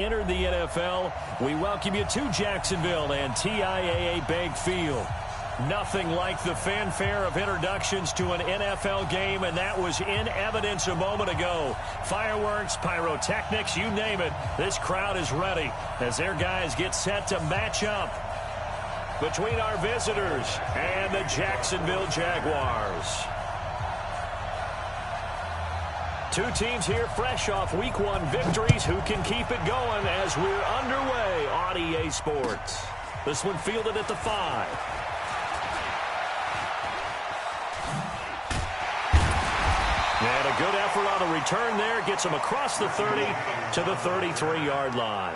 Entered the NFL. We welcome you to Jacksonville and TIAA Bank Field. Nothing like the fanfare of introductions to an NFL game, and that was in evidence a moment ago. Fireworks, pyrotechnics, you name it. This crowd is ready as their guys get set to match up between our visitors and the Jacksonville Jaguars. Two teams here fresh off Week 1 victories. Who can keep it going as we're underway on EA Sports? This one fielded at the 5. And a good effort on the return there. Gets them across the 30 to the 33-yard line.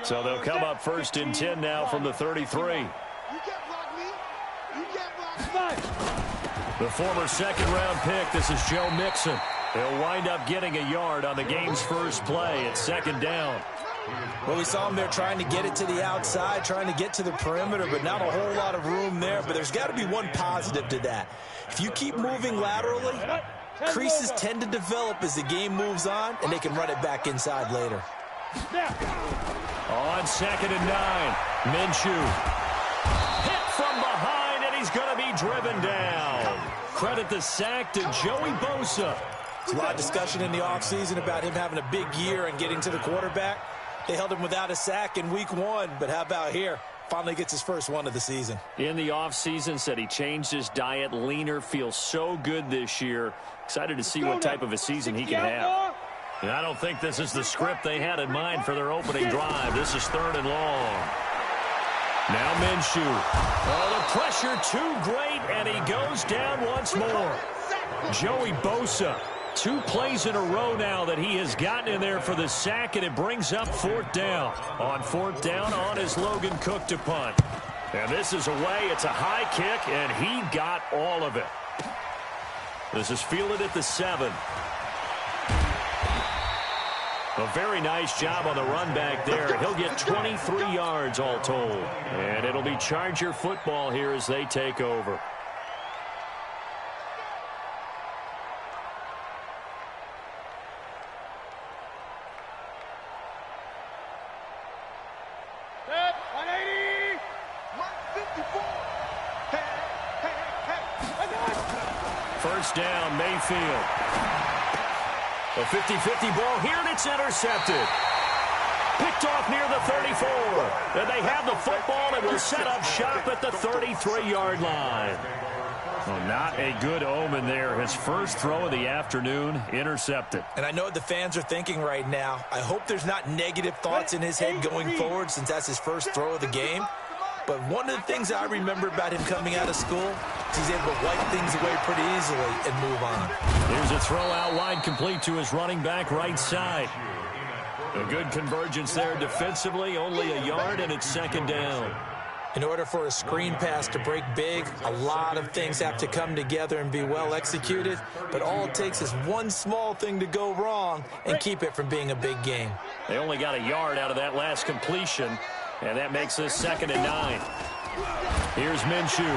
So they'll come up 1st and 10 now from the 33. The former second-round pick, this is Joe Mixon. He'll wind up getting a yard on the game's first play. It's 2nd down. Well, we saw him there trying to get it to the outside, trying to get to the perimeter, but not a whole lot of room there. But there's got to be one positive to that. If you keep moving laterally, creases tend to develop as the game moves on, and they can run it back inside later. On 2nd and 9, Minshew. Hit from behind, and he's going to be driven down. Credit the sack to Joey Bosa. There's a lot of discussion in the offseason about him having a big year and getting to the quarterback. They held him without a sack in Week 1, but how about here? Finally gets his first one of the season. In the offseason, said he changed his diet, leaner, feels so good this year. Excited to see what type of a season he can have. And I don't think this is the script they had in mind for their opening drive. This is 3rd and long. Now Minshew. Oh, the pressure too great, and he goes down once more. Joey Bosa. 2 plays in a row now that he has gotten in there for the sack, and it brings up 4th down. On 4th down, on is Logan Cook to punt. And this is away. It's a high kick, and he got all of it. This is fielded at the 7. A very nice job on the run back there. He'll get 23 yards all told. And it'll be Charger football here as they take over. Set, 180, 154. First down, Mayfield. A 50-50 ball here, and it's intercepted. Picked off near the 34. And they have the football and will set up shop at the 33-yard line. Well, not a good omen there. His first throw of the afternoon, intercepted. And I know what the fans are thinking right now. I hope there's not negative thoughts in his head going forward since that's his first throw of the game. But one of the things I remember about him coming out of school is he's able to wipe things away pretty easily and move on. Here's a throw out wide, complete to his running back right side. A good convergence there defensively, only a yard, and it's 2nd down. In order for a screen pass to break big, a lot of things have to come together and be well executed. But all it takes is one small thing to go wrong and keep it from being a big game. They only got a yard out of that last completion. And that makes this 2nd and 9. Here's Minshew.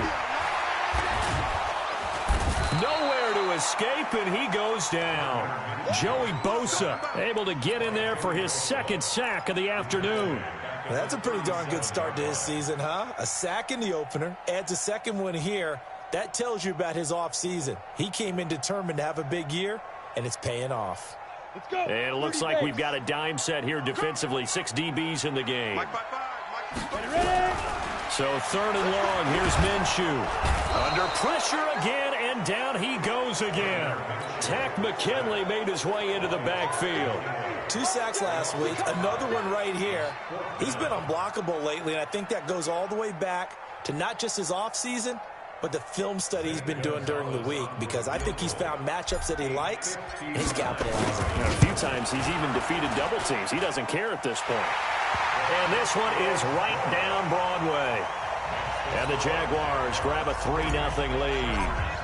Nowhere to escape, and he goes down. Joey Bosa able to get in there for his 2nd sack of the afternoon. Well, that's a pretty darn good start to his season, huh? A sack in the opener, adds a 2nd one here. That tells you about his offseason. He came in determined to have a big year, and it's paying off. Let's go. And it looks like we've got a dime set here defensively. 6 DBs in the game. So 3rd and long. Here's Minshew. Under pressure again, and down he goes again. Tack McKinley made his way into the backfield. 2 sacks last week. Another one right here. He's been unblockable lately, and I think that goes all the way back to not just his offseason, but the film study he's been doing during the week, because I think he's found matchups that he likes, and he's capitalizing. A few times he's even defeated double teams. He doesn't care at this point. And this one is right down Broadway. And the Jaguars grab a 3-0 lead.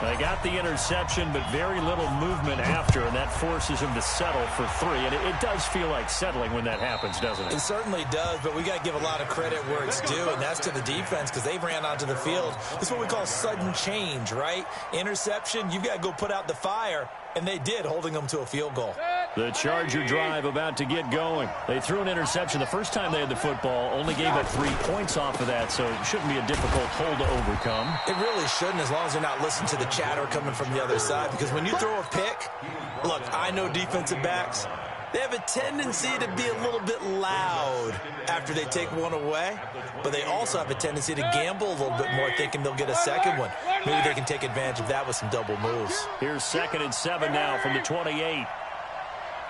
They got the interception, but very little movement after, and that forces him to settle for 3. And it does feel like settling when that happens, doesn't it? It certainly does, but we got to give a lot of credit where it's due, and that's to the defense because they ran onto the field. This is what we call sudden change, right? Interception, you've got to go put out the fire, and they did, holding them to a field goal. The Charger drive about to get going. They threw an interception the first time they had the football, only gave up 3 points off of that, so it shouldn't be a difficult hole to overcome. It really shouldn't, as long as they're not listening to the chatter coming from the other side, because when you throw a pick, look, I know defensive backs, they have a tendency to be a little bit loud after they take one away, but they also have a tendency to gamble a little bit more, thinking they'll get a second one. Maybe they can take advantage of that with some double moves. Here's 2nd and 7 now from the 28.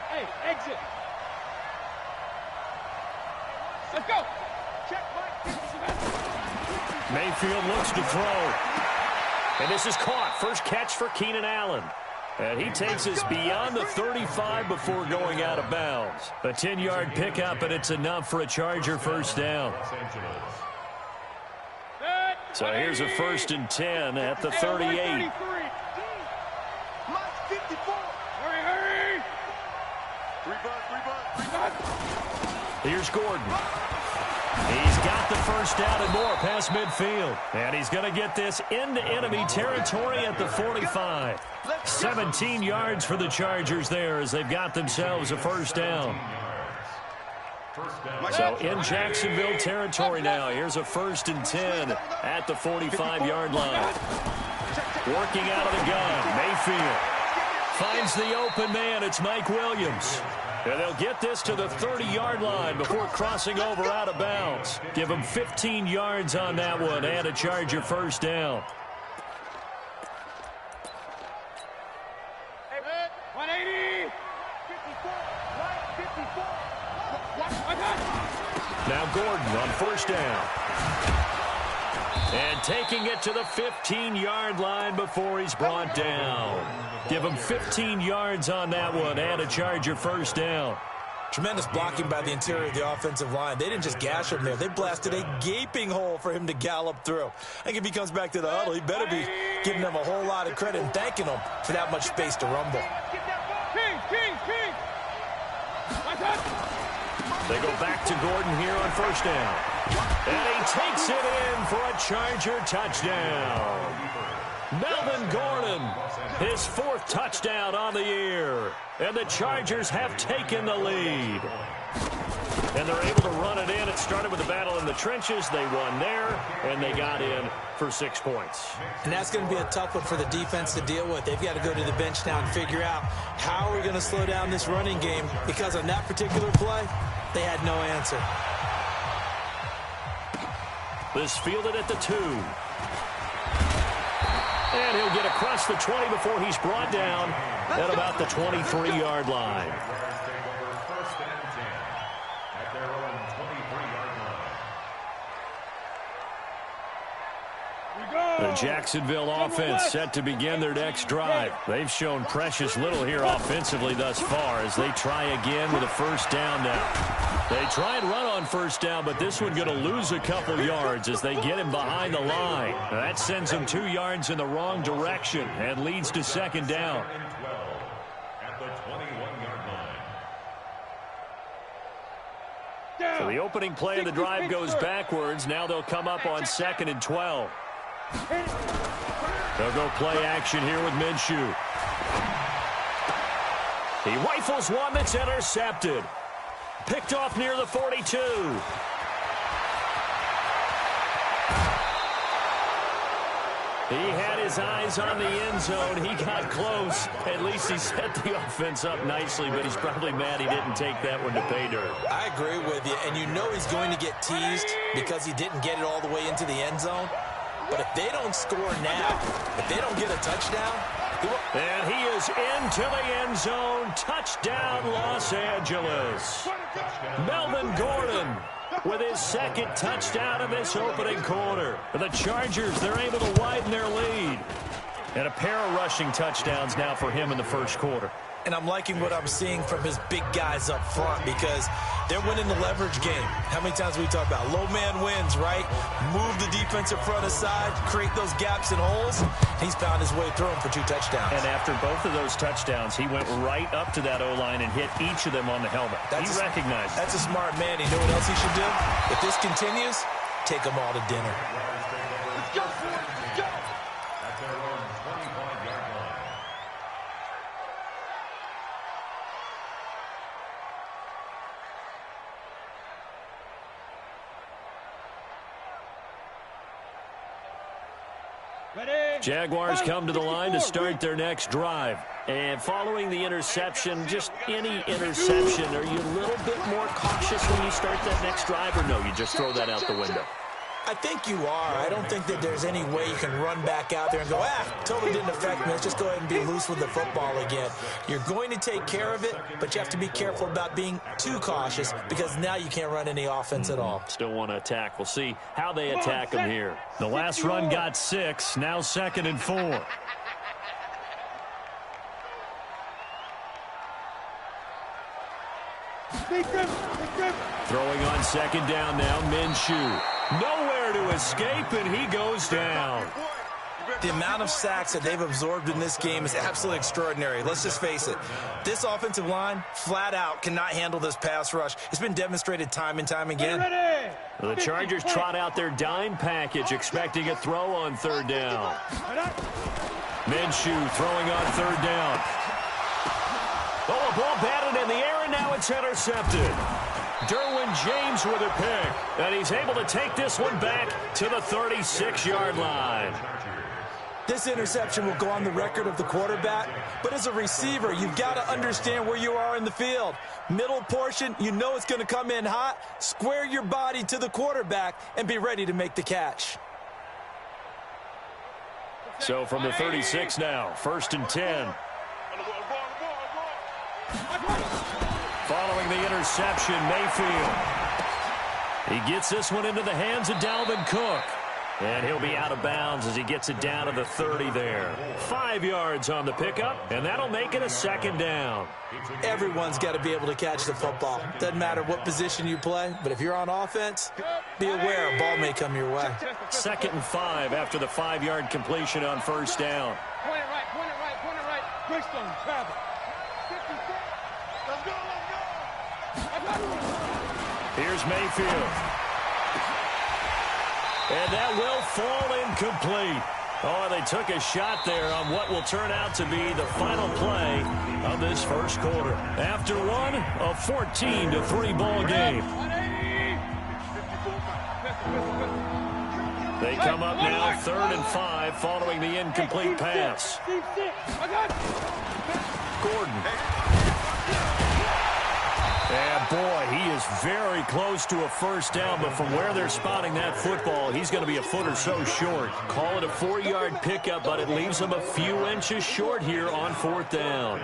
Hey, exit. Let's go. Check Mayfield looks to throw. And this is caught. First catch for Keenan Allen. And he takes us beyond the 35 before going out of bounds. A 10-yard pickup, and it's enough for a Charger first down. So here's a 1st and 10 at the 38. Hurry. Here's Gordon. He's got the first down and more past midfield. And he's going to get this into enemy territory at the 45. 17 yards for the Chargers there as they've got themselves a first down. So in Jacksonville territory now. Here's a 1st and 10 at the 45-yard line. Working out of the gun. Mayfield finds the open man. It's Mike Williams. And they'll get this to the 30-yard line before crossing over out of bounds. Give them 15 yards on that one and a Charger first down. 180. 54. Now Gordon on first down. And taking it to the 15-yard line before he's brought down. Give him 15 yards on that one and a Charger first down. Tremendous blocking by the interior of the offensive line. They didn't just gash him there. They blasted a gaping hole for him to gallop through. I think if he comes back to the huddle, he better be giving them a whole lot of credit and thanking them for that much space to rumble. King. They go back to Gordon here on first down. And he takes it in for a Charger touchdown. Melvin Gordon, his 4th touchdown on the year. And the Chargers have taken the lead. And they're able to run it in. It started with a battle in the trenches. They won there, and they got in for 6 points. And that's going to be a tough one for the defense to deal with. They've got to go to the bench now and figure out how are we going to slow down this running game, because on that particular play, they had no answer. This fielded at the 2. And he'll get across the 20 before he's brought down at about the 23-yard line. The Jacksonville offense set to begin their next drive. They've shown precious little here offensively thus far as they try again with a first down now. They try and run on first down, but this one going to lose a couple yards as they get him behind the line. Now that sends him 2 yards in the wrong direction and leads to second down. So the opening play of the drive goes backwards. Now they'll come up on 2nd and 12. They'll go play action here with Minshew. He rifles one that's intercepted. Picked off near the 42. He had his eyes on the end zone. He got close. At least he set the offense up nicely, but he's probably mad he didn't take that one to pay dirt. I agree with you, and you know he's going to get teased because he didn't get it all the way into the end zone. But if they don't score now, if they don't get a touchdown, and he is into the end zone. Touchdown, Los Angeles. Melvin Gordon with his 2nd touchdown of this opening quarter. The Chargers, they're able to widen their lead. And a pair of rushing touchdowns now for him in the first quarter. and I'm liking what I'm seeing from his big guys up front because they're winning the leverage game. How many times we talk about low man wins, right? Move the defensive front aside, create those gaps and holes. He's found his way through them for 2 touchdowns. And after both of those touchdowns, he went right up to that O-line and hit each of them on the helmet. He recognized it. That's a smart man. You know what else he should do? If this continues, take them all to dinner. Let's go, let's go. Jaguars come to the line to start their next drive. And following the interception, just any interception, are you a little bit more cautious when you start that next drive, or no, you just throw that out the window? I think you are. I don't think that there's any way you can run back out there and go, totally didn't affect me. Let's just go ahead and be loose with the football again. You're going to take care of it, but you have to be careful about being too cautious because now you can't run any offense at all. Still want to attack. We'll see how they attack them here. The last run got 6, now 2nd and 4. Throwing on 2nd down now, Minshew. Nowhere to escape, and he goes down. The amount of sacks that they've absorbed in this game is absolutely extraordinary. Let's just face it. This offensive line, flat out, cannot handle this pass rush. It's been demonstrated time and time again. The Chargers trot out their dime package, expecting a throw on 3rd down. Minshew throwing on 3rd down. Oh, a ball batted in the air, and now it's intercepted. Derwin James with a pick, and he's able to take this one back to the 36-yard line. This interception will go on the record of the quarterback, but as a receiver, you've got to understand where you are in the field. Middle portion, you know it's going to come in hot. Square your body to the quarterback and be ready to make the catch. So from the 36 now, 1st and 10. Following the interception, Mayfield. He gets this one into the hands of Dalvin Cook. And he'll be out of bounds as he gets it down to the 30 there. 5 yards on the pickup, and that'll make it a 2nd down. Everyone's got to be able to catch the football. Doesn't matter what position you play, but if you're on offense, be aware a ball may come your way. 2nd and 5 after the 5-yard completion on 1st down. Point it right, point it right, point it right. Greystone, travel. Let's go. Here's Mayfield. And that will fall incomplete. Oh, they took a shot there on what will turn out to be the final play of this first quarter. After one, a 14-3 ball game. They come up now 3rd and 5 following the incomplete pass. Gordon. And boy, he is very close to a 1st down, but from where they're spotting that football, he's going to be a foot or so short. Call it a 4-yard pickup, but it leaves him a few inches short here on 4th down.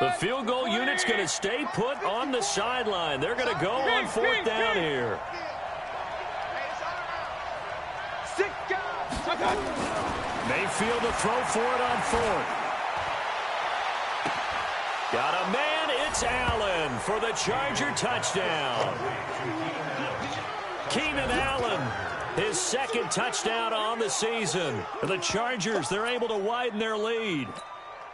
The field goal unit's going to stay put on the sideline. They're going to go on 4th down here. Mayfield to throw for it on 4th. Got a man, it's Allen for the Charger touchdown. Keenan Allen, his 2nd touchdown on the season. The Chargers, they're able to widen their lead.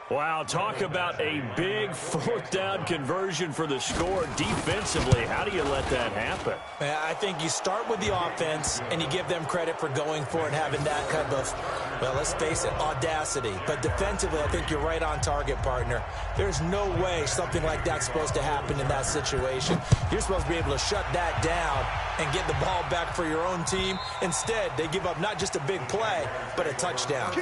Wow, talk about a big 4th down conversion for the score. Defensively, how do you let that happen? I think you start with the offense, and you give them credit for going for it and having that kind of, well, let's face it, audacity. But defensively, I think you're right on target, partner. There's no way something like that's supposed to happen in that situation. You're supposed to be able to shut that down and get the ball back for your own team. Instead, they give up not just a big play, but a touchdown.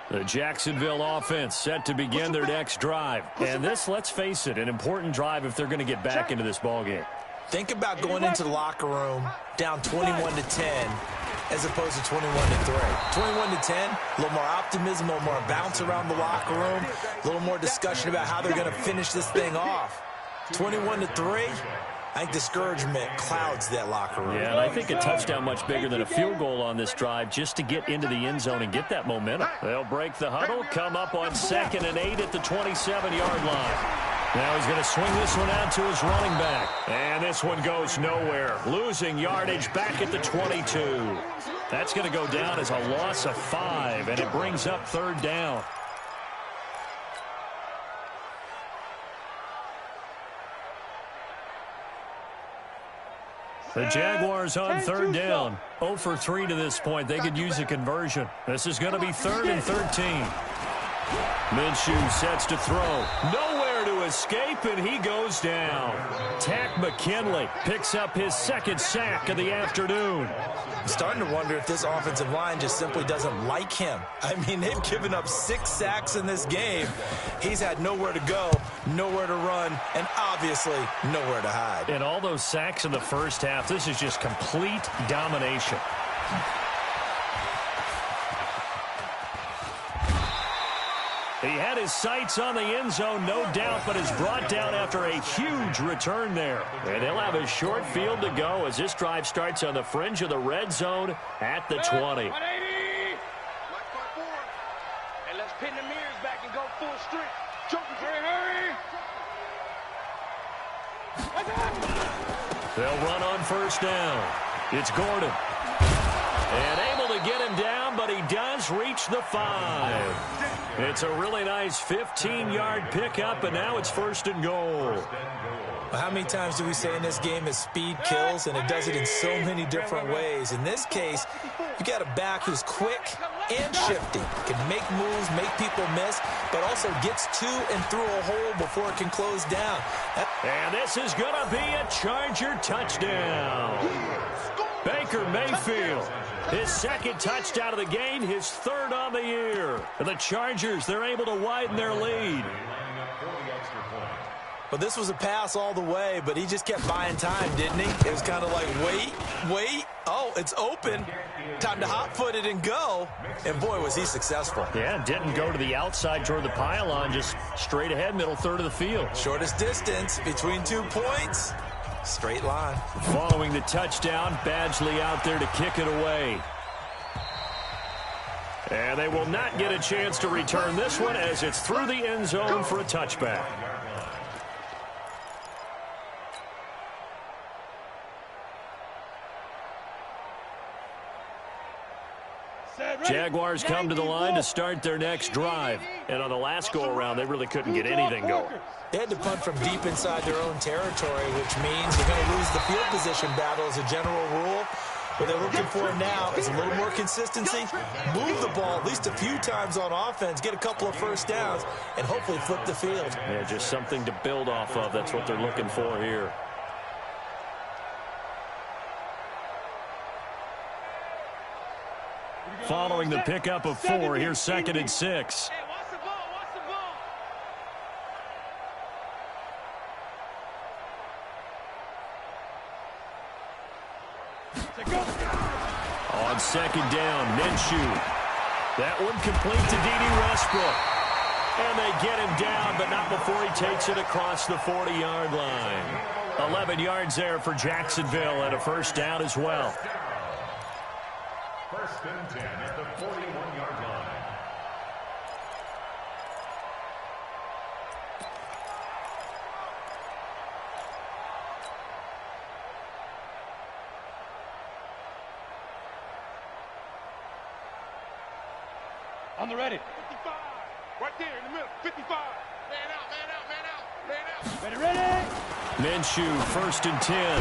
The Jacksonville offense set to begin their next drive. And this, let's face it, an important drive if they're going to get back into this ballgame. Think about going into the locker room down 21-10 as opposed to 21-3. 21-10, a little more optimism, a little more bounce around the locker room, a little more discussion about how they're going to finish this thing off. 21-3, I think discouragement clouds that locker room. Yeah, and I think a touchdown much bigger than a field goal on this drive just to get into the end zone and get that momentum. They'll break the huddle, come up on 2nd and 8 at the 27-yard line. Now he's going to swing this one out to his running back. And this one goes nowhere. Losing yardage back at the 22. That's going to go down as a loss of 5, and it brings up 3rd down. The Jaguars on 3rd down. 0 for 3 to this point. They could use a conversion. This is going to be 3rd and 13. Minshew sets to throw. Nowhere to escape, and he goes down. Tack McKinley picks up his 2nd sack of the afternoon. I'm starting to wonder if this offensive line just simply doesn't like him. I mean, they've given up 6 sacks in this game. He's had nowhere to go, nowhere to run, and obviously nowhere to hide. And all those sacks in the first half, this is just complete domination. He had his sights on the end zone, no doubt, but is brought down after a huge return there. And he'll have a short field to go as this drive starts on the fringe of the red zone at the 20. 180. And let's pin the mirrors back and go full strength. Hurry. They'll run on 1st down. It's Gordon. And able to get him down, but he does reach the 5. It's a really nice 15-yard pickup, and now it's 1st and goal. Well, how many times do we say in this game that speed kills, and it does it in so many different ways? In this case, you got a back who's quick and shifty, can make moves, make people miss, but also gets to and through a hole before it can close down. And this is going to be a Charger touchdown. Baker Mayfield, his 2nd touchdown of the game, his 3rd on the year. And the Chargers, they're able to widen their lead. Well, this was a pass all the way, but he just kept buying time, didn't he? It was kind of like, wait. Oh, it's open. Time to hot-foot it and go. And, boy, was he successful. Yeah, didn't go to the outside toward the pylon, just straight ahead, middle third of the field. Shortest distance between 2 points. Straight line. Following the touchdown, Badgley out there to kick it away. And they will not get a chance to return this one as it's through the end zone for a touchback. Jaguars come to the line to start their next drive. And on the last go-around, they really couldn't get anything going. They had to punt from deep inside their own territory, which means they're going to lose the field position battle as a general rule. What they're looking for now is a little more consistency, move the ball at least a few times on offense, get a couple of 1st downs, and hopefully flip the field. Yeah, just something to build off of. That's what they're looking for here. Following the pickup of 4, here's 2nd and 6. On 2nd down, Minshew. That one complete to D.D. Westbrook. And they get him down, but not before he takes it across the 40-yard line. 11 yards there for Jacksonville and a 1st down as well. 1st and 10 at the 41-yard line. On the ready. 55. Right there in the middle. 55. Man out. Ready. Minshew, 1st and 10.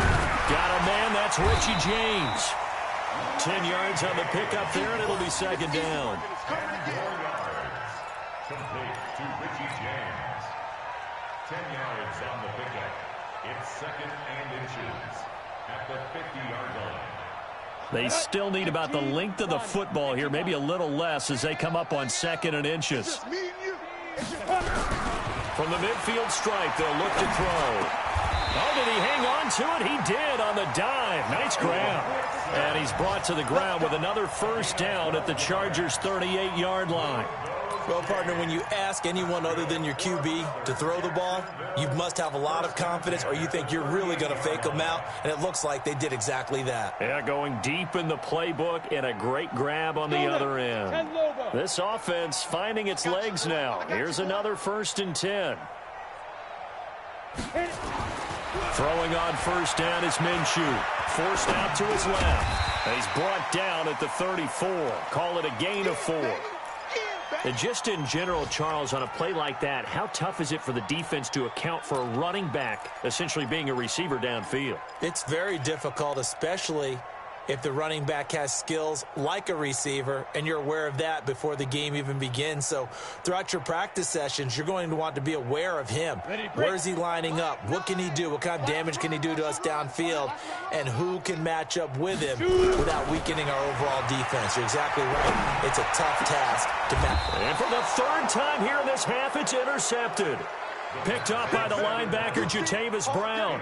Got a man, that's Richie James. 10 yards on the pickup there, and it'll be 2nd down. 4 yards. Complete to Richie James. 10 yards on the pickup. It's 2nd and inches at the 50-yard line. They still need about the length of the football here, maybe a little less as they come up on 2nd and inches. From the midfield stripe, they'll look to throw. Oh, did he hang on to it? He did on the dive. Nice grab. And he's brought to the ground with another first down at the Chargers' 38-yard line. Well, partner, when you ask anyone other than your QB to throw the ball, you must have a lot of confidence or you think you're really going to fake them out, and it looks like they did exactly that. Yeah, going deep in the playbook and a great grab on the other end. This offense finding its legs now. Here's another 1st and 10. Throwing on first down is Minshew. Forced out to his left. And he's brought down at the 34. Call it a gain of 4. And just in general, Charles, on a play like that, how tough is it for the defense to account for a running back essentially being a receiver downfield? It's very difficult, especially if the running back has skills like a receiver, and you're aware of that before the game even begins. So throughout your practice sessions, you're going to want to be aware of him. Where is he lining up? What can he do? What kind of damage can he do to us downfield? And who can match up with him without weakening our overall defense? You're exactly right. It's a tough task to match. And for the 3rd time here in this half, it's intercepted. Picked up by the linebacker, Jatavis Brown.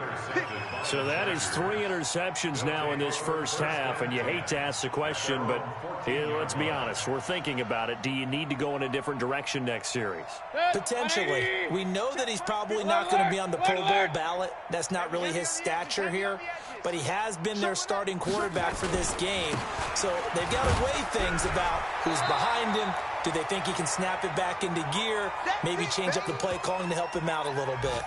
So that is 3 interceptions now in this first half, and you hate to ask the question, but let's be honest. We're thinking about it. Do you need to go in a different direction next series? Potentially. We know that he's probably not going to be on the Pro Bowl ballot. That's not really his stature here, but he has been their starting quarterback for this game. So they've got to weigh things about who's behind him. Do they think he can snap it back into gear? Maybe change up the play calling to help him out a little bit.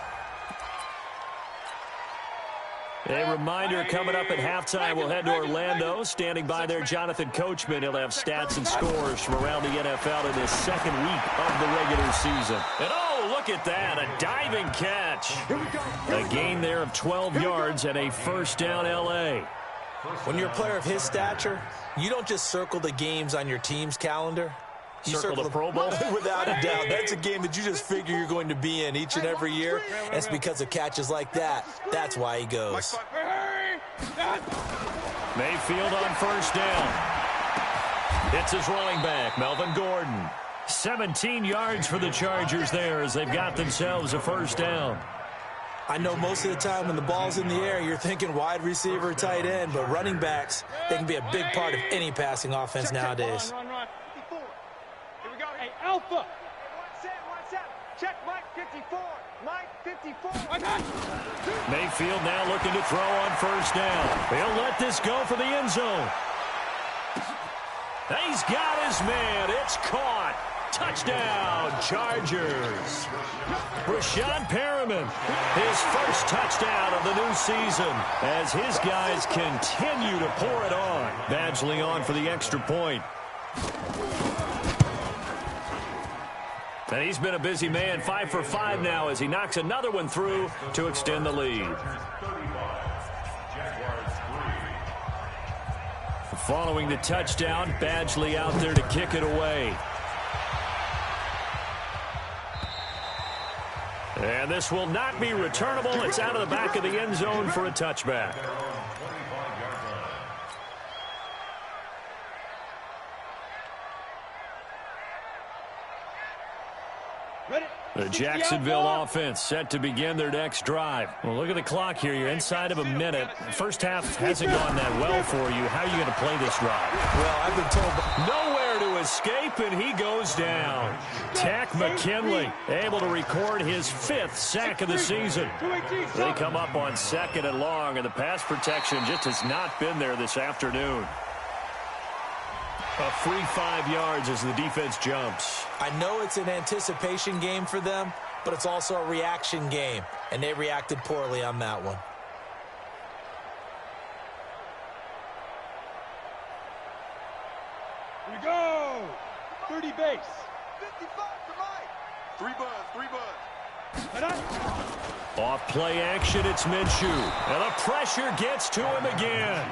A reminder coming up at halftime, we'll head to Orlando. Standing by there, Jonathan Coachman. He'll have stats and scores from around the NFL in this 2nd week of the regular season. And oh, look at that, a diving catch. A gain there of 12 yards and a first down L.A. When you're a player of his stature, you don't just circle the games on your team's calendar. You circle the Pro Bowl? Without a doubt. That's a game that you just figure you're going to be in each and every year. And it's because of catches like that. That's why he goes. Mayfield on first down. It's his running back, Melvin Gordon. 17 yards for the Chargers there as they've got themselves a first down. I know most of the time when the ball's in the air, you're thinking wide receiver, tight end, but running backs, they can be a big part of any passing offense nowadays. Run. Here we go. Hey, Alpha. One set. Check Mike 54. Mike 54. Mayfield now looking to throw on first down. He'll let this go for the end zone. He's got his man. It's caught. Touchdown, Chargers. Brashad Perriman, his first touchdown of the new season as his guys continue to pour it on. Badgley on for the extra point. And he's been a busy man, 5 for 5 now as he knocks another one through to extend the lead. Following the touchdown, Badgley out there to kick it away. And this will not be returnable. It's out of the back of the end zone for a touchback. The Jacksonville offense set to begin their next drive. Well, look at the clock here. You're inside of a minute. First half hasn't gone that well for you. How are you going to play this drive? Well, I've been told nowhere to escape, and he goes down. Tack McKinley able to record his 5th sack of the season. They come up on 2nd and long, and the pass protection just has not been there this afternoon. A free 5 yards as the defense jumps. I know it's an anticipation game for them, but it's also a reaction game, and they reacted poorly on that one. Here we go. 30 base. 55 to Mike. 3 buds. Off play action, it's Minshew. And the pressure gets to him again.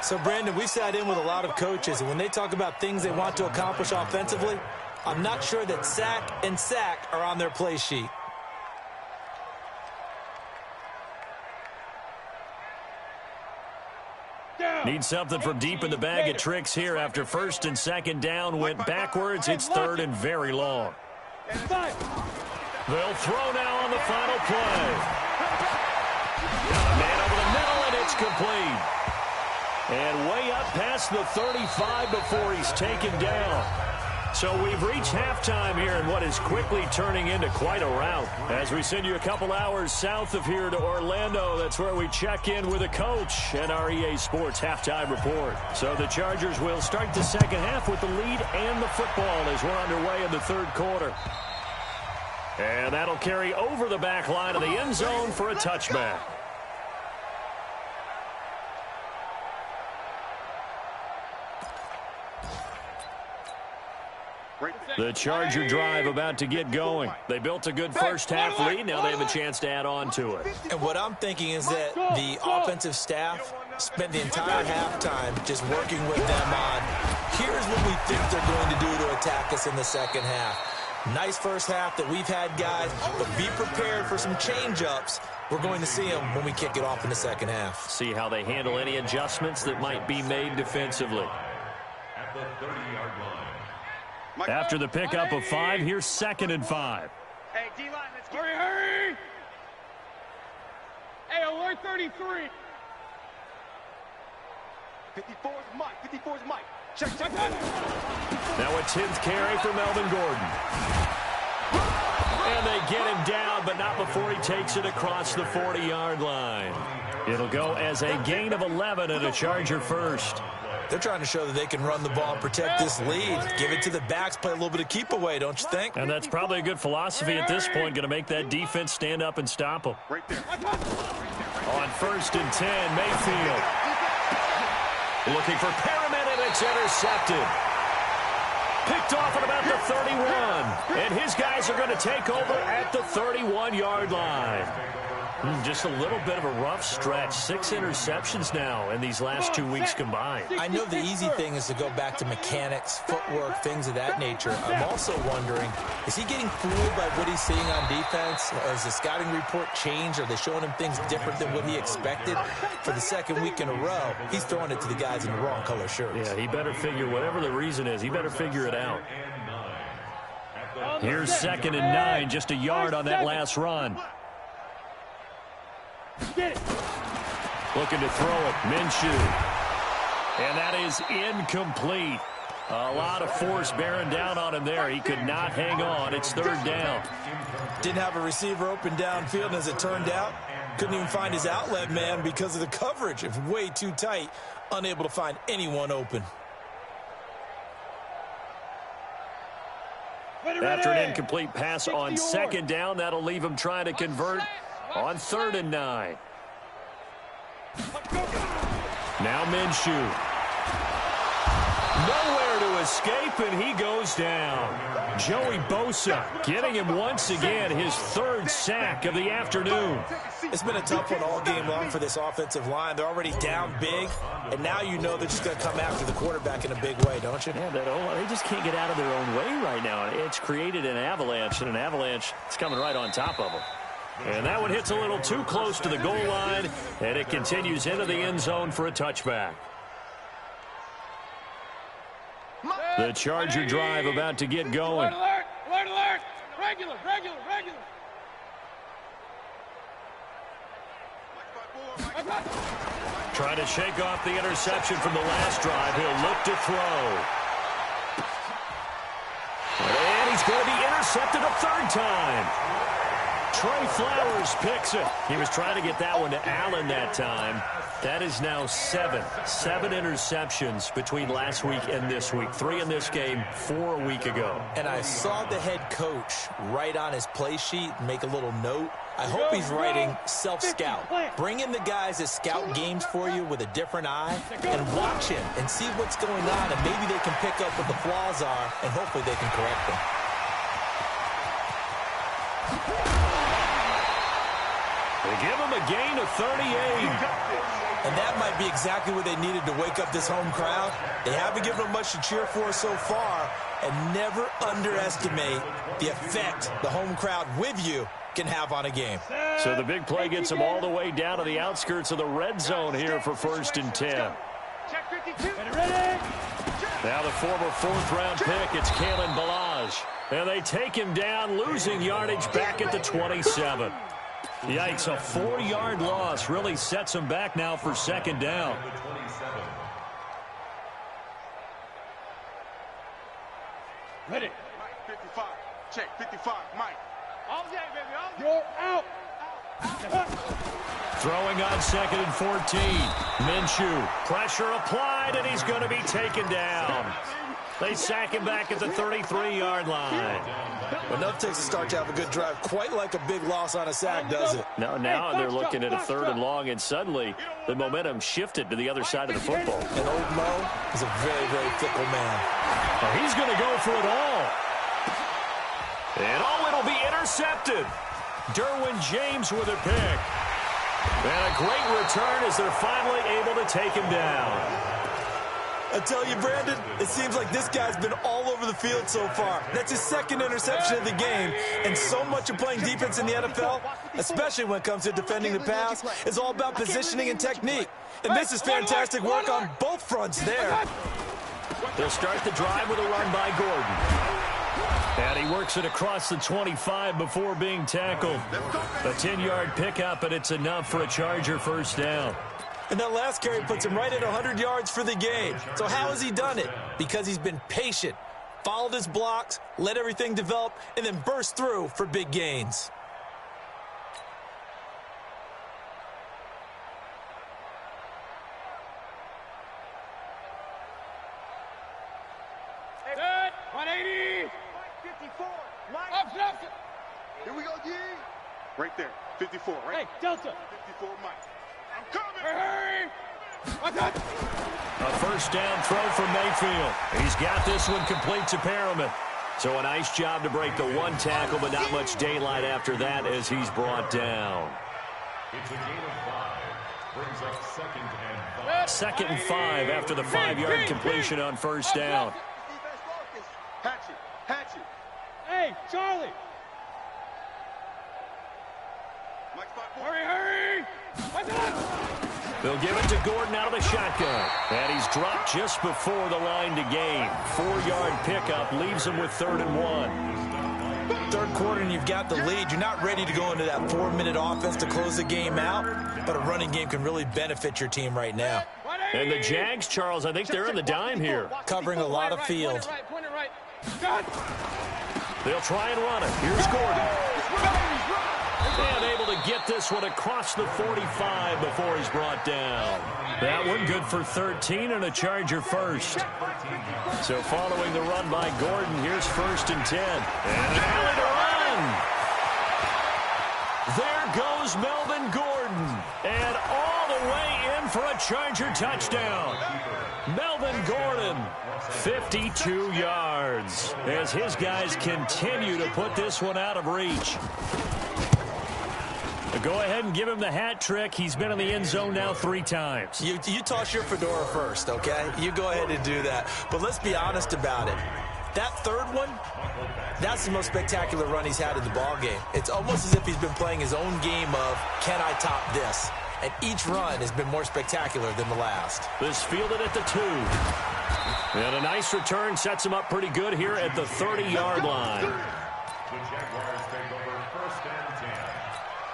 So, Brandon, we sat in with a lot of coaches, and when they talk about things they want to accomplish offensively, I'm not sure that sack and sack are on their play sheet. Need something from deep in the bag of tricks here after 1st and 2nd down went backwards. It's 3rd and very long. They'll throw now on the final play. Man over the middle, and it's complete. And way up past the 35 before he's taken down. So we've reached halftime here in what is quickly turning into quite a rout. As we send you a couple hours south of here to Orlando, that's where we check in with a coach and our EA Sports halftime report. So the Chargers will start the second half with the lead and the football as we're underway in the third quarter. And that'll carry over the back line of the end zone for a touchback. The Charger drive about to get going. They built a good first half lead. Now they have a chance to add on to it. And what I'm thinking is that the offensive staff spent the entire halftime just working with them on, here's what we think they're going to do to attack us in the second half. Nice first half that we've had, guys, but be prepared for some change-ups. We're going to see them when we kick it off in the second half. See how they handle any adjustments that might be made defensively. At the 30-yard line. After the pickup of 5, here's 2nd and 5. Hey, D-line, let's get... Hurry! Hey, alert 33. 54's Mike. 54's Mike. Check. Now a 10th carry for Melvin Gordon. And they get him down, but not before he takes it across the 40-yard line. It'll go as a gain of 11 and a Charger first. They're trying to show that they can run the ball and protect this lead. Give it to the backs, play a little bit of keep away, don't you think? And that's probably a good philosophy at this point, going to make that defense stand up and stop them. Right there. On 1st and 10, Mayfield. Looking for Perriman, and it's intercepted. Picked off at about the 31. And his guys are going to take over at the 31-yard line. Just a little bit of a rough stretch. 6 interceptions now in these last 2 weeks combined. I know the easy thing is to go back to mechanics, footwork, things of that nature. I'm also wondering, is he getting fooled by what he's seeing on defense? Has the scouting report changed? Are they showing him things different than what he expected? For the second week in a row, he's throwing it to the guys in the wrong color shirts. Yeah, he better figure, whatever the reason is, he better figure it out. Here's 2nd and 9, just a yard on that last run. Looking to throw it, Minshew. And that is incomplete. A lot of force bearing down on him there. He could not hang on. It's 3rd down. Didn't have a receiver open downfield, and as it turned out, couldn't even find his outlet man because of the coverage. It's way too tight, unable to find anyone open. After an incomplete pass on 2nd down, that'll leave him trying to convert on 3rd and 9. Now Minshew. Nowhere to escape, and he goes down. Joey Bosa getting him once again, his 3rd sack of the afternoon. It's been a tough one all game long for this offensive line. They're already down big, and now you know they're just going to come after the quarterback in a big way, don't you? Yeah, they just can't get out of their own way right now. It's created an avalanche, and an avalanche is coming right on top of them. And that one hits a little too close to the goal line, and it continues into the end zone for a touchback. The Charger drive about to get going. Alert! Regular! Trying to shake off the interception from the last drive. He'll look to throw. And he's going to be intercepted a 3rd time. Trey Flowers picks it. He was trying to get that one to Allen that time. That is now 7 interceptions between last week and this week. 3 in this game, 4 a week ago. And I saw the head coach write on his play sheet, make a little note. I hope he's writing self-scout. Bring in the guys that scout games for you with a different eye and watch him and see what's going on, and maybe they can pick up what the flaws are, and hopefully they can correct them. They give him a gain of 38. And that might be exactly what they needed to wake up this home crowd. They haven't given them much to cheer for so far, and never underestimate the effect the home crowd with you can have on a game. So the big play gets them all the way down to the outskirts of the red zone here for 1st and 10. Check 52. Ready? Now the former 4th-round pick, it's Kalen Ballage. And they take him down, losing yardage back at the 27. Yikes, a 4-yard loss really sets him back now for second down. Ready. 55. Check. 55. Mike. All day, baby. All day. You're out. Throwing on 2nd and 14. Minshew. Pressure applied, and he's going to be taken down. They sack him back at the 33-yard line. Enough takes a start to have a good drive. Quite like a big loss on a sack, does it? Now they're looking at a 3rd and long, and suddenly the momentum shifted to the other side of the football. And old Mo is a very, very fickle man. He's going to go for it all. And it'll be intercepted. Derwin James with a pick. And a great return as they're finally able to take him down. I tell you, Brandon, it seems like this guy's been all over the field so far. That's his 2nd interception of the game. And so much of playing defense in the NFL, especially when it comes to defending the pass, is all about positioning and technique. And this is fantastic work on both fronts there. They'll start the drive with a run by Gordon. And he works it across the 25 before being tackled. A 10-yard pickup, and it's enough for a Charger first down. And that last carry puts him right at 100 yards for the game. So how has he done it? Because he's been patient, followed his blocks, let everything develop, and then burst through for big gains. Hey, 180. 54. Mike. Here we go, G. Right there. 54, right? Hey, Delta. 54, Mike. I'm coming. Hurry. A first down throw from Mayfield. He's got this one complete to Perriman. So a nice job to break the 1 tackle, but not much daylight after that as he's brought down. It's a gain of 5. Brings up 2nd and 5. 2nd and 5 after the 5-yard completion on first down. Hatchet. Hey, Charlie. Hurry. They'll give it to Gordon out of the shotgun. And he's dropped just before the line to gain. 4-yard pickup leaves him with 3rd and 1. Third quarter and you've got the lead. You're not ready to go into that 4-minute offense to close the game out, but a running game can really benefit your team right now. And the Jags, Charles, I think they're on the dime here. Covering a lot of field. They'll try and run it. Here's Gordon. And able to get this one across the 45 before he's brought down. That one good for 13 and a Charger first. So following the run by Gordon, here's 1st and 10. And an alley to run. There goes Melvin Gordon. And all the way in for a Charger touchdown. Melvin Gordon, 52 yards, as his guys continue to put this one out of reach. Go ahead and give him the hat trick. He's been in the end zone now 3 times. You toss your fedora first, okay? You go ahead and do that. But let's be honest about it. That 3rd one, that's the most spectacular run he's had in the ballgame. It's almost as if he's been playing his own game of, can I top this? And each run has been more spectacular than the last. This fielded at the 2. And a nice return sets him up pretty good here at the 30-yard line. The Jaguars take over 1st and 10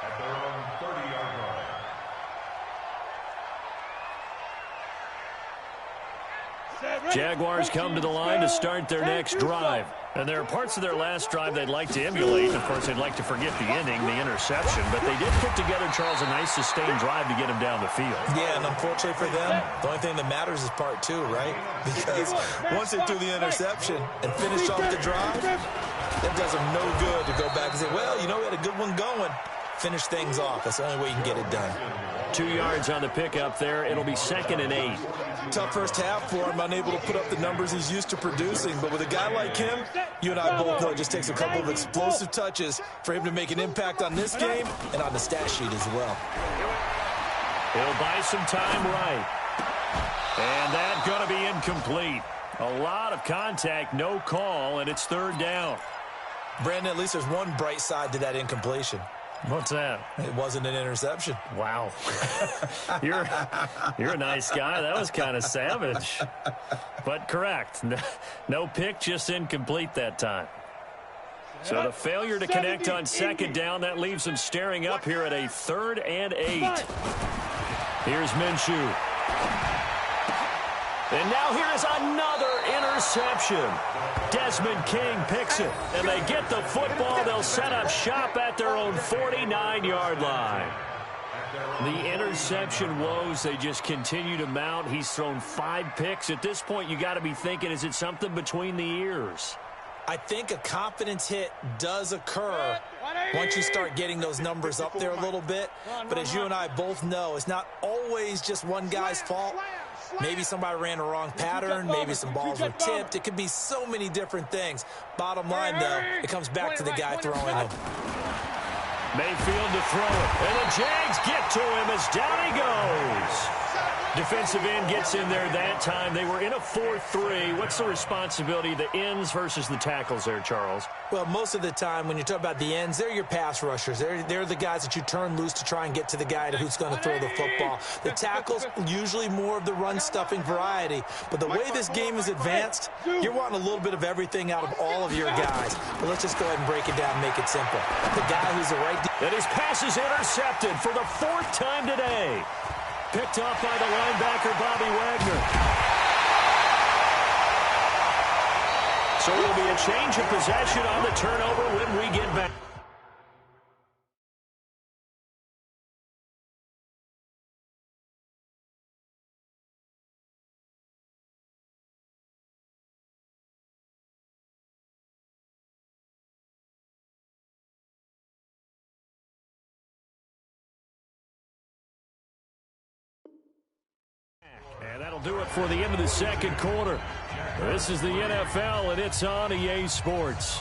at their own 30-yard line. Jaguars come to the line to start their next drive. And there are parts of their last drive they'd like to emulate. Of course, they'd like to forget the ending, the interception. But they did put together, Charles, a nice sustained drive to get him down the field. Yeah, and unfortunately for them, the only thing that matters is part 2, right? Because once they threw the interception and finished off the drive, that does them no good to go back and say, well, you know, we had a good one going. Finish things off. That's the only way you can get it done. 2 yards on the pickup there. It'll be 2nd and 8. Tough first half for him, unable to put up the numbers he's used to producing. But with a guy like him, you and I both know it just takes a couple of explosive touches for him to make an impact on this game and on the stat sheet as well. He'll buy some time right. And that's going to be incomplete. A lot of contact, no call, and it's 3rd down. Brandon, at least there's one bright side to that incompletion. What's that? It wasn't an interception. Wow. You're a nice guy. That was kind of savage. But correct. No pick, just incomplete that time. So the failure to connect on second down, that leaves them staring up here at a 3rd and 8. Here's Minshew. And now here's another interception. Desmond King picks it, and they get the football. They'll set up shop at their own 49-yard line. The interception woes, they just continue to mount. He's thrown 5 picks. At this point, you got to be thinking, is it something between the ears? I think a confidence hit does occur once you start getting those numbers up there a little bit. But as you and I both know, it's not always just one guy's fault. Maybe somebody ran a wrong pattern. Maybe some balls were tipped. It could be so many different things. Bottom line, though, it comes back to the guy throwing them. Mayfield to throw it. And the Jags get to him as down he goes. Defensive end gets in there that time. They were in a 4-3. What's the responsibility of the ends versus the tackles there, Charles? Well, most of the time when you talk about the ends, they're your pass rushers. They're the guys that you turn loose to try and get to the guy who's going to throw the football. The tackles, usually more of the run-stuffing variety. But the way this game is advanced, you're wanting a little bit of everything out of all of your guys. But let's just go ahead and break it down and make it simple. The guy who's the right... And his pass is intercepted for the 4th time today. Picked off by the linebacker, Bobby Wagner. So it'll be a change of possession on the turnover when we get back. And that'll do it for the end of the second quarter. This is the NFL, and it's on EA Sports.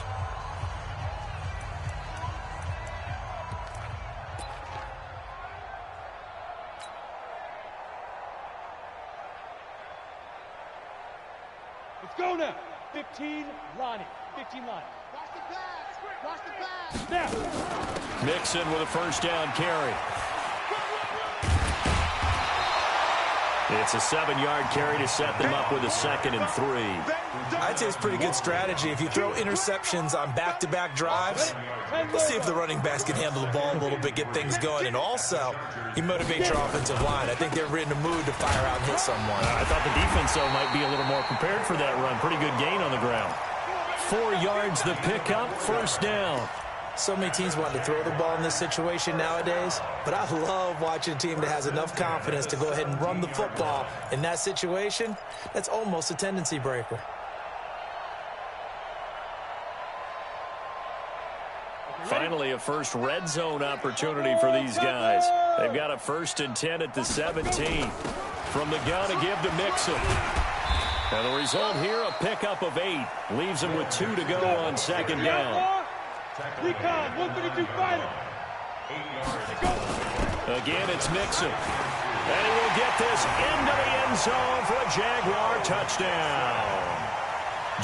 Let's go now. 15, Lonnie. 15, Lonnie. Watch the pass. Watch the pass. Snap. Mixon with a first down carry. It's a 7-yard carry to set them up with a 2nd and 3. I'd say it's pretty good strategy. If you throw interceptions on back-to-back drives, let's see if the running backs can handle the ball a little bit, get things going. And also, you motivate your offensive line. I think they're in the mood to fire out and hit someone. I thought the defense, though, might be a little more prepared for that run. Pretty good gain on the ground. 4 yards the pickup, first down. So many teams want to throw the ball in this situation nowadays, but I love watching a team that has enough confidence to go ahead and run the football in that situation. That's almost a tendency breaker. Finally, a first red zone opportunity for these guys. They've got a 1st and 10 at the 17. From the gun to give to Mixon. And the result here, a pickup of 8. Leaves him with 2 to go on second down. Recon, 132 fighter. Again, it's Mixon. And he will get this into the end zone for a Jaguar touchdown.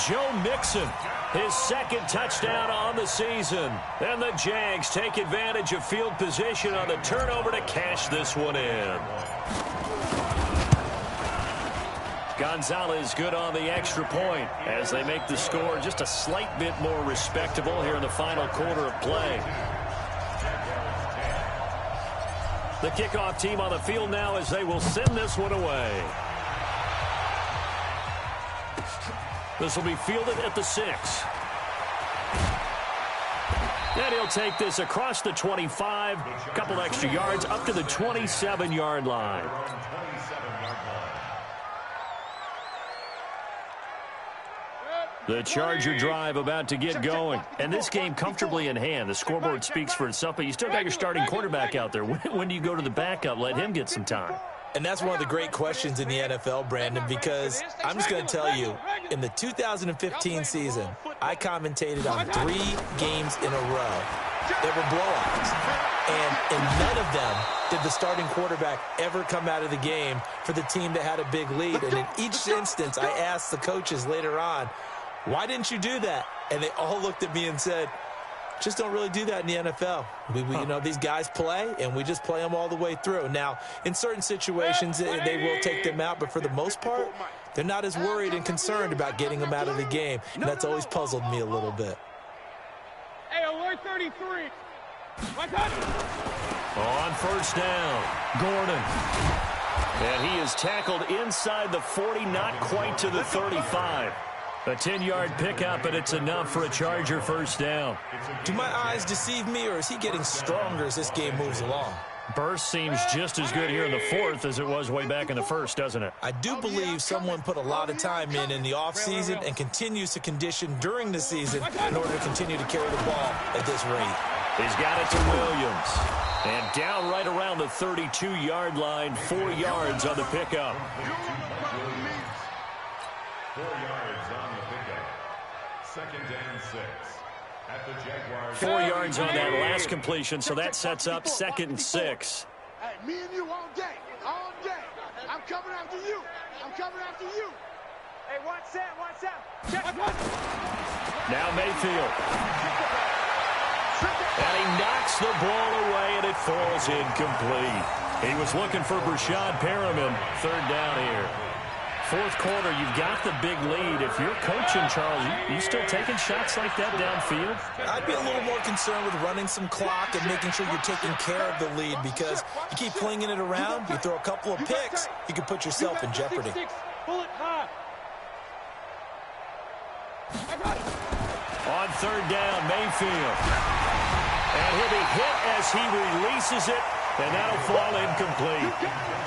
Joe Mixon, his 2nd touchdown on the season. And the Jags take advantage of field position on the turnover to cash this one in. Gonzalez good on the extra point as they make the score just a slight bit more respectable here in the final quarter of play. The kickoff team on the field now as they will send this one away. This will be fielded at the 6. And he'll take this across the 25, a couple extra yards up to the 27-yard line. The Charger drive about to get going. And this game comfortably in hand. The scoreboard speaks for itself, but you still got your starting quarterback out there. When do you go to the backup? Let him get some time. And that's one of the great questions in the NFL, Brandon, because I'm just going to tell you, in the 2015 season, I commentated on 3 games in a row. They were blowouts. And in none of them did the starting quarterback ever come out of the game for the team that had a big lead. And in each instance, I asked the coaches later on, why didn't you do that? And they all looked at me and said, just don't really do that in the NFL. You know, these guys play, and we just play them all the way through. Now, in certain situations, they will take them out, but for the most part, they're not as worried and concerned about getting them out of the game. And that's always puzzled me a little bit. at 33. What's up? On first down, Gordon. And he is tackled inside the 40, not quite to the 35. A 10-yard pickup, and it's enough for a Charger first down. Do my eyes deceive me, or is he getting stronger as this game moves along? Burst seems just as good here in the fourth as it was way back in the first, doesn't it? I do believe someone put a lot of time in the offseason and continues to condition during the season in order to continue to carry the ball at this rate. He's got it to Williams. And down right around the 32-yard line, 4 yards on the pickup. 4 yards on the pickup. Second and 6. At the Jaguars. 4 yards on that last completion, so that sets up 2nd and 6. Hey, me and you all day. All day. I'm coming after you. I'm coming after you. Hey, watch out. Now Mayfield. And he knocks the ball away, and it falls incomplete. He was looking for Brashad Perriman. 3rd down here. 4th quarter, you've got the big lead. If you're coaching, Charles, you still taking shots like that downfield? I'd be a little more concerned with running some clock and making sure you're taking care of the lead, because you keep flinging it around, you throw a couple of picks, you can put yourself in jeopardy. Bullet high. On 3rd down, Mayfield. And he'll be hit as he releases it, and that'll fall incomplete.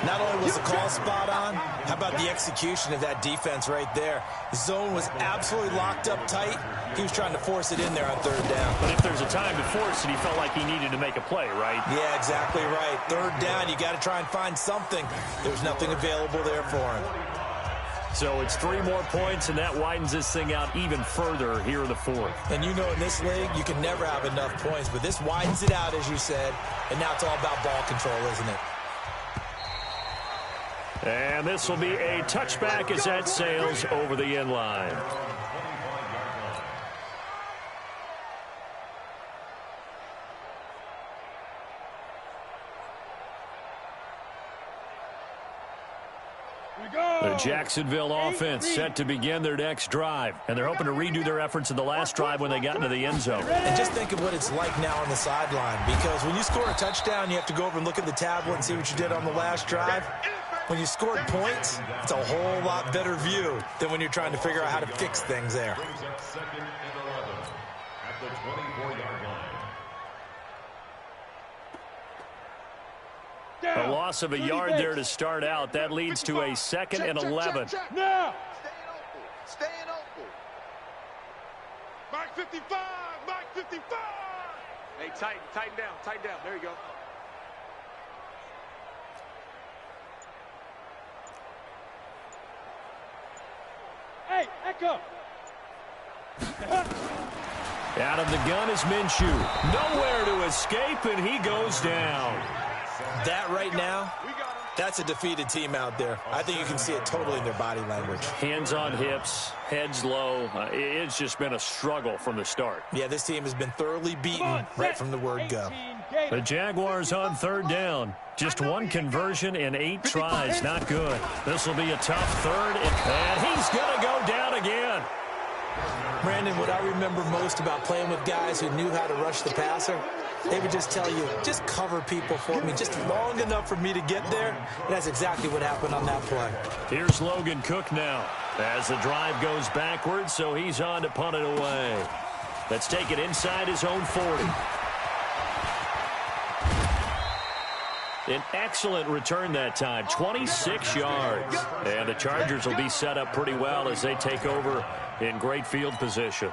Not only was the call spot on, how about the execution of that defense right there? The zone was absolutely locked up tight. He was trying to force it in there on 3rd down. But if there's a time to force it, he felt like he needed to make a play, right? Yeah, exactly right. 3rd down, you got to try and find something. There was nothing available there for him. So it's 3 more points, and that widens this thing out even further here in the 4th. And you know, in this league, you can never have enough points, but this widens it out, as you said, and now it's all about ball control, isn't it? And this will be a touchback as that sails over the end line. The Jacksonville offense set to begin their next drive, and they're hoping to redo their efforts in the last drive when they got into the end zone. And just think of what it's like now on the sideline, because when you score a touchdown, you have to go over and look at the tablet and see what you did on the last drive. When you scored points, it's a whole lot better view than when you're trying to figure out how to fix things there. Brings up 2nd and 11 at the 24-yard line. A loss of a yard there to start out. That leads to a 2nd and 11. Now. Staying open. Mark 55. Mark 55. Hey, tighten down. There you go. Hey, Echo. Out of the gun is Minshew. Nowhere to escape, and he goes down. That right now, that's a defeated team out there. I think you can see it totally in their body language. Hands on hips, heads low. It's just been a struggle from the start. Yeah, this team has been thoroughly beaten right from the word go. The Jaguars on 3rd down. Just 1 conversion in 8 tries. Not good. This will be a tough 3rd, and he's going to go down again. Brandon, what I remember most about playing with guys who knew how to rush the passer, they would just tell you, just cover people for me, just long enough for me to get there. And that's exactly what happened on that play. Here's Logan Cook now as the drive goes backwards, so he's on to punt it away. Let's take it inside his own 40. An excellent return that time, 26 yards. And the Chargers will be set up pretty well as they take over in great field position.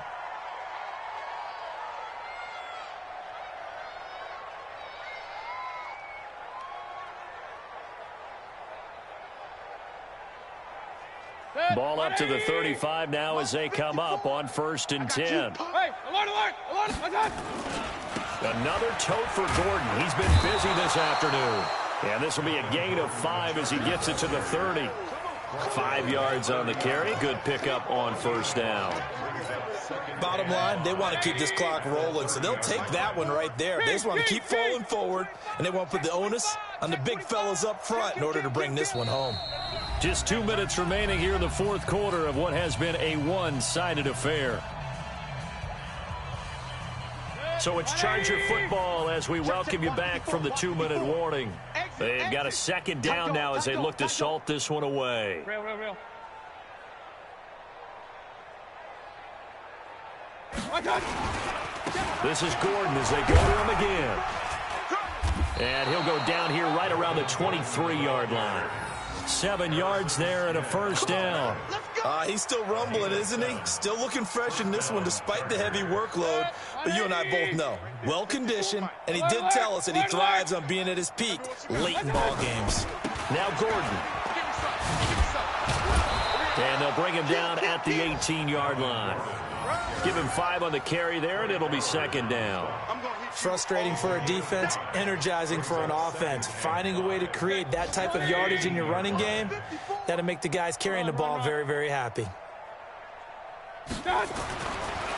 Ball up to the 35 now as they come up on 1st and 10. Hey, alert. Another tote for Gordon. He's been busy this afternoon. And this will be a gain of 5 as he gets it to the 30. 5 yards on the carry. Good pickup on 1st down. Bottom line, they want to keep this clock rolling, so they'll take that one right there. They just want to keep falling forward, and they want to put the onus on the big fellas up front in order to bring this one home. Just 2 minutes remaining here in the 4th quarter of what has been a one-sided affair. So it's Charger football as we welcome you back from the 2-minute warning. They've got a second down now as they look to salt this one away. Real. This is Gordon as they go to him again. And he'll go down here right around the 23-yard line. 7 yards there and a first down. He's still rumbling, isn't he? Still looking fresh in this one despite the heavy workload. But you and I both know, well-conditioned, and he did tell us that he thrives on being at his peak late in ball games. Now Gordon. And they'll bring him down at the 18-yard line. Give him 5 on the carry there, and it'll be second down. Frustrating for a defense, energizing for an offense. Finding a way to create that type of yardage in your running game, that'll make the guys carrying the ball very, very happy.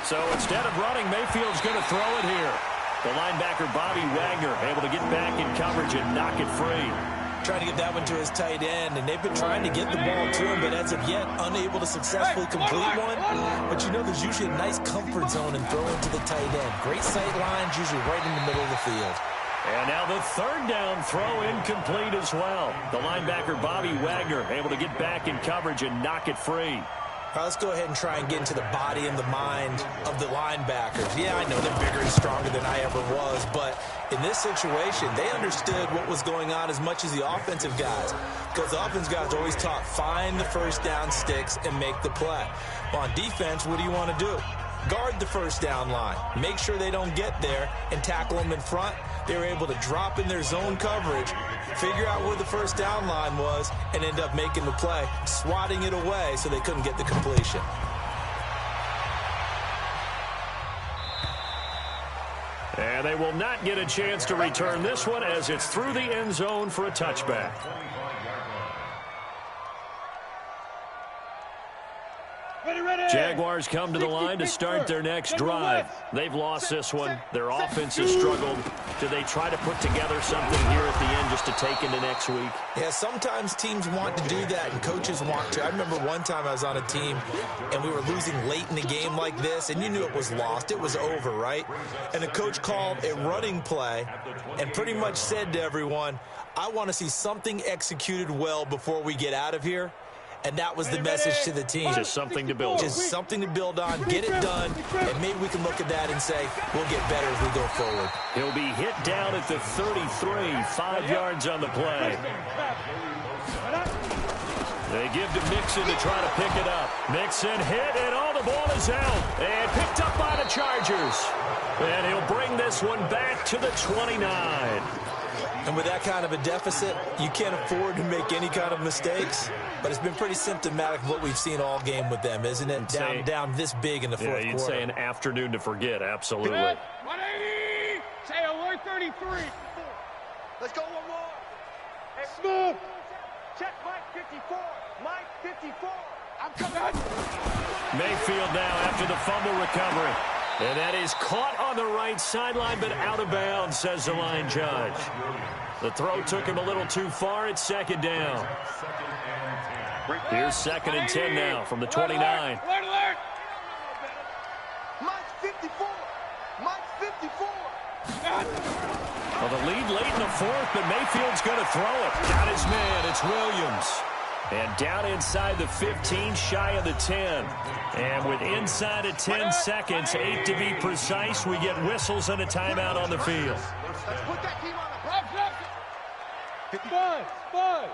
So instead of running, Mayfield's going to throw it here. The linebacker, Bobby Wagner, able to get back in coverage and knock it free. Trying to get that one to his tight end, and they've been trying to get the ball to him, but as of yet, unable to successfully complete one. But you know, there's usually a nice comfort zone in throwing to the tight end. Great sight lines, usually right in the middle of the field. And now the third down throw incomplete as well. The linebacker, Bobby Wagner, able to get back in coverage and knock it free. All right, let's go ahead and try and get into the body and the mind of the linebackers. Yeah, I know they're bigger and stronger than I ever was, but in this situation, they understood what was going on as much as the offensive guys, because the offensive guys are always taught, find the first down sticks and make the play. Well, on defense, what do you want to do? Guard the first down line. Make sure they don't get there and tackle them in front. They were able to drop in their zone coverage, figure out where the first down line was, and end up making the play, swatting it away so they couldn't get the completion. And they will not get a chance to return this one as it's through the end zone for a touchback. Jaguars come to the line to start their next drive. They've lost this one. Their offense has struggled. Do they try to put together something here at the end just to take into next week? Yeah, sometimes teams want to do that and coaches want to. I remember one time I was on a team and we were losing late in the game like this, and you knew it was lost. It was over, right? And the coach called a running play and pretty much said to everyone, I want to see something executed well before we get out of here. And that was the message to the team. Just something to build on. Just something to build on, get it done, and maybe we can look at that and say, we'll get better as we go forward. He'll be hit down at the 33, 5 yards on the play. They give to Mixon to try to pick it up. Mixon hit, and all the ball is out. And picked up by the Chargers. And he'll bring this one back to the 29. And with that kind of a deficit, you can't afford to make any kind of mistakes. But it's been pretty symptomatic of what we've seen all game with them, isn't it? Down this big in the fourth quarter. Yeah, you'd say an afternoon to forget, absolutely. 180! Say alert 33. Let's go one more. Hey, smooth. Check Mike 54. Mike 54. I'm coming. Mayfield now after the fumble recovery. And that is caught on the right sideline, but out of bounds, says the line judge. The throw took him a little too far. It's second down. Here's second and 10 now from the 29. Alert, alert. Mike 54. Mike 54. Well, the lead late in the fourth, but Mayfield's going to throw it. Got his man. It's Williams. And down inside the 15, shy of the 10. And with inside of 10 seconds, 8 to be precise, we get whistles and a timeout on the field. Let's put that team on the Buzz.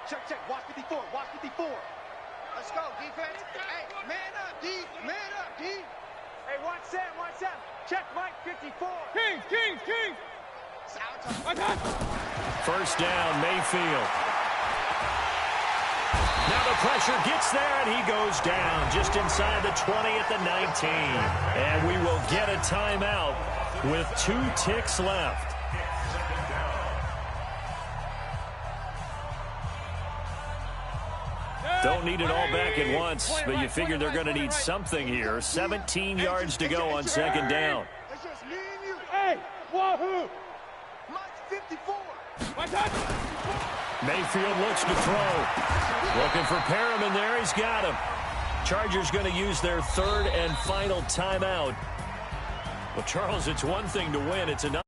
Check. Watch 54. Watch 54. Let's go, defense. Hey, man up, D. Man up, D. Hey, watch Sam. Check Mike 54. Kings. First down, Mayfield. Now the pressure gets there, and he goes down just inside the 20 at the 19. And we will get a timeout with 2 ticks left. Don't need it all back at once, but you figure they're going to need something here. 17 yards to go on second down. It's just me and you. Hey, wahoo. Mike 54. Mayfield looks to throw. Looking for Perriman there. He's got him. Chargers going to use their third and final timeout. Well, Charles, it's one thing to win. It's another.